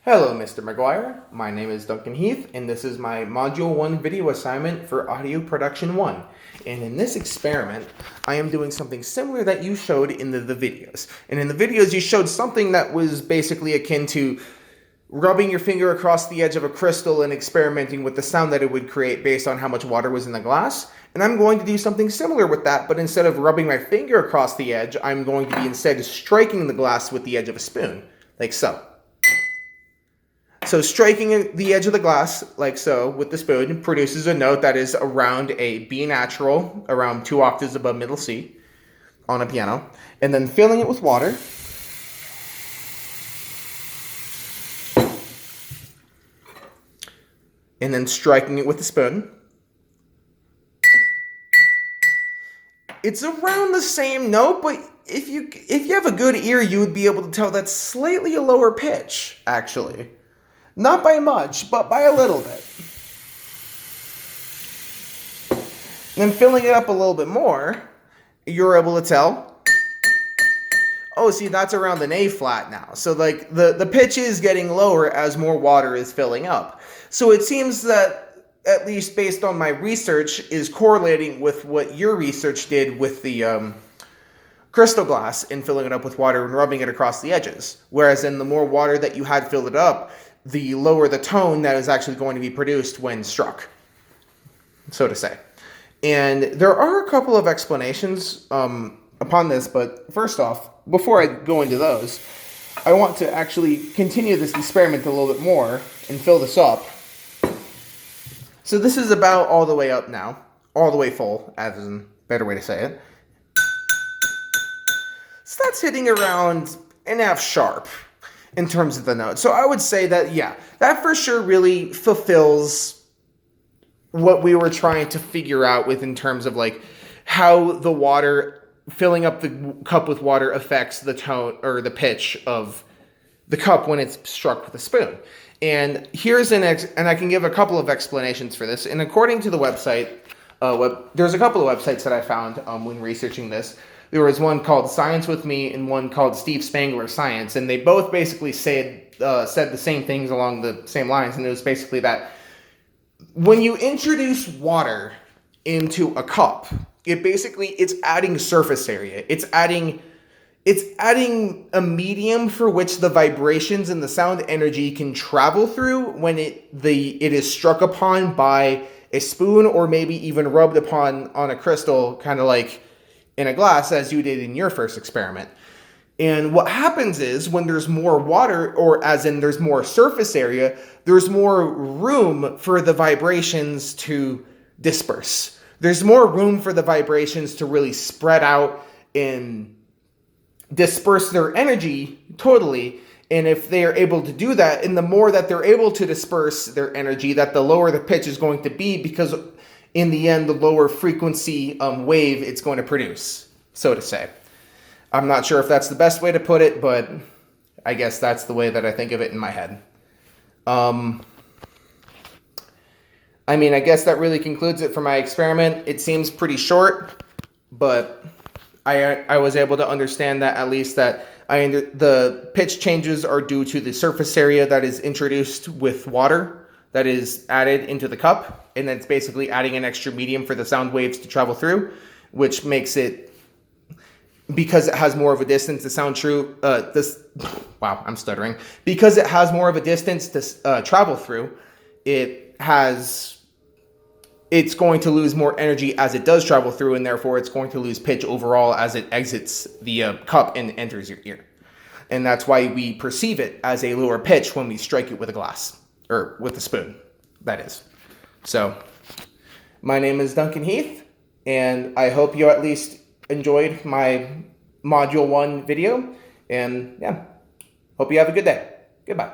Hello, Mr. McGuire. My name is Duncan Heath, and this is my Module 1 video assignment for Audio Production 1. And in this experiment, I am doing something similar that you showed in the videos. And in the videos, you showed something that was basically akin to rubbing your finger across the edge of a crystal and experimenting with the sound that it would create based on how much water was in the glass. And I'm going to do something similar with that, but instead of rubbing my finger across the edge, I'm going to be instead striking the glass with the edge of a spoon, like so. So striking the edge of the glass, like so, with the spoon, produces a note that is around a B natural, around 2 octaves above middle C, on a piano. And then filling it with water. And then striking it with the spoon. It's around the same note, but if you have a good ear, you would be able to tell that's slightly a lower pitch, actually. Not by much, but by a little bit. And then filling it up a little bit more, you're able to tell, oh, see, that's around an A flat now. So like the pitch is getting lower as more water is filling up. So it seems that, at least based on my research, is correlating with what your research did with the crystal glass and filling it up with water and rubbing it across the edges. Whereas in the more water that you had filled it up, the lower the tone that is actually going to be produced when struck, so to say. And there are a couple of explanations upon this, but first off, before I go into those, I want to actually continue this experiment a little bit more and fill this up. So this is about all the way up now, all the way full, as in a better way to say it. So that's hitting around an F sharp in terms of the note. So I would say that, yeah, that for sure really fulfills what we were trying to figure out with in terms of like how the water, filling up the cup with water affects the tone or the pitch of the cup when it's struck with a spoon. And here's and I can give a couple of explanations for this. And according to the website, there's a couple of websites that I found when researching this. There was one called Science With Me and one called Steve Spangler Science, and they both basically said the same things along the same lines, and it was basically that when you introduce water into a cup, it's adding surface area. It's adding a medium for which the vibrations and the sound energy can travel through when it is struck upon by a spoon or maybe even rubbed upon on a crystal, kind of like in a glass as you did in your first experiment. And what happens is when there's more water, or as in there's more surface area, there's more room for the vibrations to disperse. There's more room for the vibrations to really spread out and disperse their energy totally. And if they are able to do that, and the more that they're able to disperse their energy, that the lower the pitch is going to be, because in the end, the lower frequency wave it's going to produce, so to say. I'm not sure if that's the best way to put it, but I guess that's the way that I think of it in my head. I mean, I guess that really concludes it for my experiment. It seems pretty short, but I was able to understand that at least that the pitch changes are due to the surface area that is introduced with water that is added into the cup, and it's basically adding an extra medium for the sound waves to travel through, which makes it, because it has more of a distance to sound true, I'm stuttering. Because it has more of a distance to travel through, it's going to lose more energy as it does travel through, and therefore it's going to lose pitch overall as it exits the cup and enters your ear. And that's why we perceive it as a lower pitch when we strike it with a glass, or with a spoon, that is. So, my name is Duncan Heath, and I hope you at least enjoyed my Module 1 video, and yeah, hope you have a good day. Goodbye.